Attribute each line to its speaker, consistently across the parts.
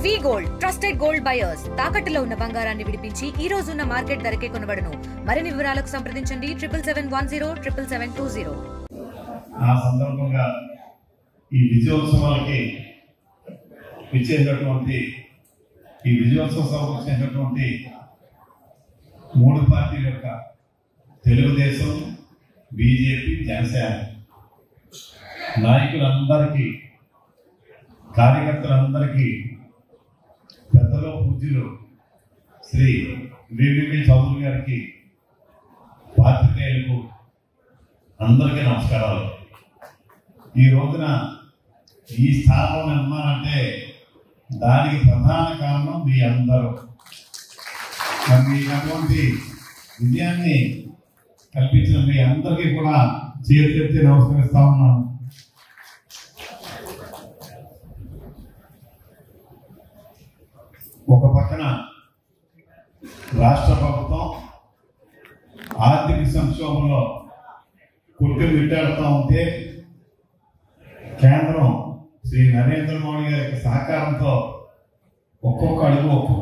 Speaker 1: వి gold trusted gold buyers తాకట్టులో ఉన్న బంగారాన్ని విడిపించి ఈ రోజు ఉన్న మార్కెట్ ధరకే కొనబడును. మరిన్ని వివరాలకు సంప్రదించండి 77107720.
Speaker 2: ఆ సందర్భంగా ఈ విజయోత్సవాలకి విచ్చేసినటువంటి ఈ విజయోత్సవ సభకు వచ్చినటువంటి మూడు పార్టీల యొక్క తెలుగుదేశం, బీజేపీ, జనసేన నాయకులందరికీ, కార్యకర్తలందరికీ, పెద్దలు పూజ్యులు శ్రీ వివివి చౌదరి గారికి, పాత్రికేయులకు అందరికీ నమస్కారాలు. ఈ రోజున ఈ స్థానంలో ఉన్నానంటే దానికి ప్రధాన కారణం మీ అందరూ. అటువంటి విజయాన్ని కల్పించిన మీ అందరికీ కూడా చేతులెత్తి నమస్కరిస్తా ఉన్నాను. ఒక పక్కన రాష్ట్ర ప్రభుత్వం ఆర్థిక సంక్షోభంలో కొట్టుమిట్టాడుతూ ఉంటే కేంద్రం శ్రీ నరేంద్ర మోడీ గారి సహకారంతో ఒక్కొక్క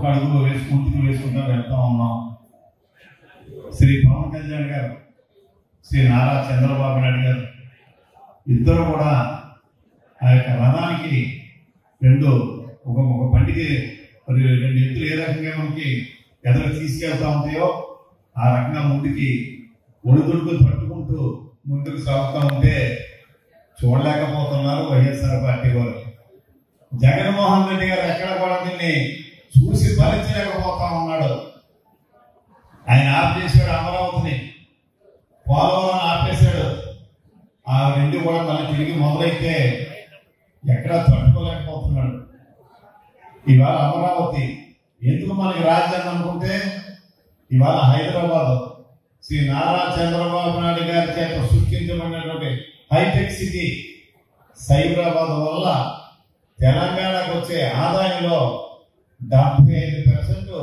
Speaker 2: అడుగు వేసుకుంటూ వెళ్తా ఉన్నాం. శ్రీ పవన్ కళ్యాణ్ గారు, శ్రీ నారా చంద్రబాబు నాయుడు గారు ఇద్దరు కూడా ఆ యొక్క రథానికి ఒక బండికి రెండు ఎత్తులు ఏ రకంగా మనకి ఎదురు తీసుకెళ్తా ఉంటాయో ఆ రకంగా ముందుకి ఒడిదుడుకు పట్టుకుంటూ ముందుకు సాగుతూ ఉంటే చూడలేకపోతున్నారు వైఎస్ఆర్ పార్టీ వారు. జగన్మోహన్ రెడ్డి గారు ఎక్కడ కూడా దీన్ని చూసి భరించలేకపోతా ఉన్నాడు. ఆయన ఆపేసాడు అమరావతిని, పోలవరం ఆపేశాడు. ఆ రెండు కూడా మళ్ళీ తిరిగి మొదలైతే ఎక్కడా తట్టుకోలేకపోతున్నాడు. ఇవాళ అమరావతి ఎందుకు మనకి రాజధాని అనుకుంటే ఇవాళ హైదరాబాద్ శ్రీ నారా చంద్రబాబు నాయుడు గారి చేత సృష్టించబడినటువంటి హైటెక్ సిటీ సైబరాబాద్ వల్ల తెలంగాణకు వచ్చే ఆదాయంలో 75%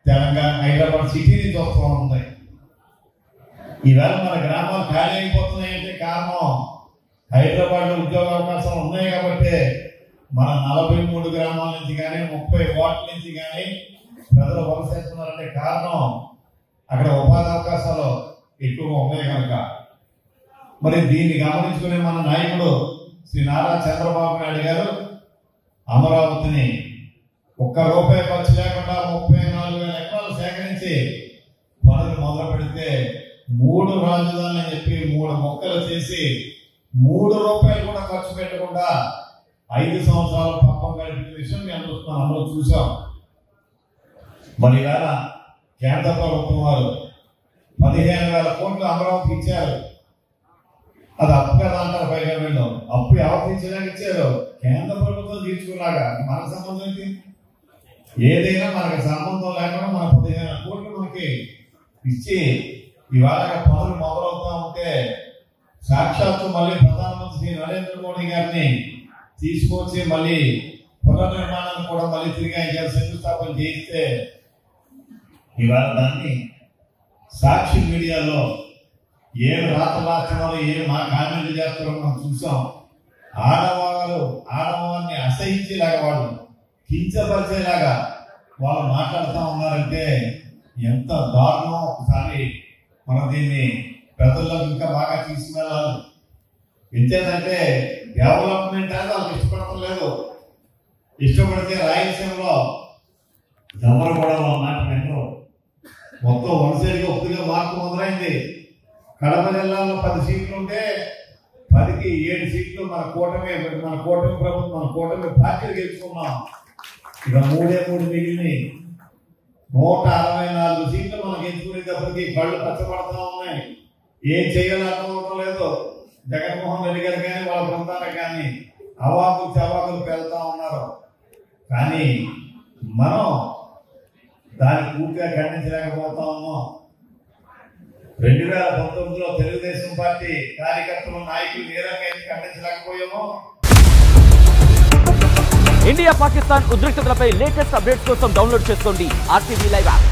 Speaker 2: తెలంగాణ హైదరాబాద్ సిటీ నుంచి వస్తూ ఉన్నాయి. ఈవేళ మన గ్రామాలు ఖాళీ అయిపోతున్నాయంటే కారణం హైదరాబాద్లో ఉద్యోగ అవకాశాలు ఉన్నాయి కాబట్టి మన 43 గ్రామాల నుంచి కానీ 30 వార్డుల నుంచి కానీ ప్రజలు వలసేస్తున్నారంటే కారణం అక్కడ ఉపాధి అవకాశాలు ఎక్కువగా ఉన్నాయి కనుక. మరి దీన్ని గమనించుకునే మన నాయకుడు శ్రీ నారా చంద్రబాబు నాయుడు గారు అమరావతిని ₹1 ఖర్చు లేకుండా 34,000 ఎకరాలు సేకరించి పనులు మొదలు పెడితే 3 రాజధానులు అని చెప్పి 3 మొక్కలు చేసి ₹3 కూడా ఖర్చు పెట్టకుండా 5 సంవత్సరాల పాపం గడిపిన విషయం అందరూ చూసాం. మరి ఇవాళ కేంద్ర ప్రభుత్వం వారు 15,000 కోట్లు అమరావతికి ఇచ్చారు. అది అప్పు కదా అంటారు. పైగా వీళ్ళు అప్పు ఎవరు తీర్చడానికి ఇచ్చారు? కేంద్ర ప్రభుత్వం తీర్చుకున్నాగా. మనకు సంబంధం ఏంటి? ఏదైనా మనకు సంబంధం లేకుండా మన 15,000 కోట్లు మనకి ఇచ్చి ఇవాళ పనులు మొదలవుతా ఉంటే సాక్షాత్తు మళ్ళీ ప్రధానమంత్రి నరేంద్ర మోడీ గారిని తీసుకొచ్చి మళ్ళీ పునర్నిర్మాణాన్ని కూడా మళ్ళీ తిరిగి ఆయన శంకుస్థాపన చేయిస్తే ఇవాళ దాన్ని సాక్షి మీడియాలో ఏం రాష్ట్రంలో ఏం మా కామెంట్లు చేస్తారో మనం చూసాం. ఆడవారిని అసహించేలాగా వాళ్ళు కించపరిచేలాగా వాళ్ళు మాట్లాడుతూ ఉన్నారంటే ఎంత దారుణం. ఒకసారి మనం దీన్ని ప్రజల్లో ఇంకా బాగా తీసుకువెళ్ళాలి. ఎంచేదంటే డెవలప్మెంట్ అనేది వాళ్ళకి ఇష్టపడటం లేదు. ఇష్టపడితే రాయలసీమలో ఎవరు కూడా వాళ్ళ మాట వినరు. మొత్తం వనసైడ్గా ఒత్తిగా మార్పు మొదలైంది. కడప జిల్లాలో 10 సీట్లు ఉంటే 10కి 7 సీట్లు మన కూటమి ప్రభుత్వం, మన కూటమి పార్టీలు గెలుచుకున్నాం. ఇక 3 మిగిలినాయి. 164 సీట్లు మనం గెలుచుకునేటప్పటికి కళ్ళు పచ్చబడతా ఉన్నాయి. ఏం చేయాలో అర్థమవడం లేదు. జగన్మోహన్ రెడ్డి గారు కానీ వాళ్ళ బృందానికి కానీ చవాకులు పెళ్తా ఉన్నారు. కానీ మనం దాన్ని పూర్తిగా ఖండించలేకపోతా ఉన్నాం. 2019లో తెలుగుదేశం పార్టీ కార్యకర్తలు, నాయకులు ఏ రకంగా ఖండించలేకపోయామో.
Speaker 3: ఇండియా పాకిస్తాన్ ఉద్రిక్తతలపై లేటెస్ట్ అప్డేట్స్ కోసం డౌన్లోడ్ చేసుకోండి RTV లైవ్ యాప్.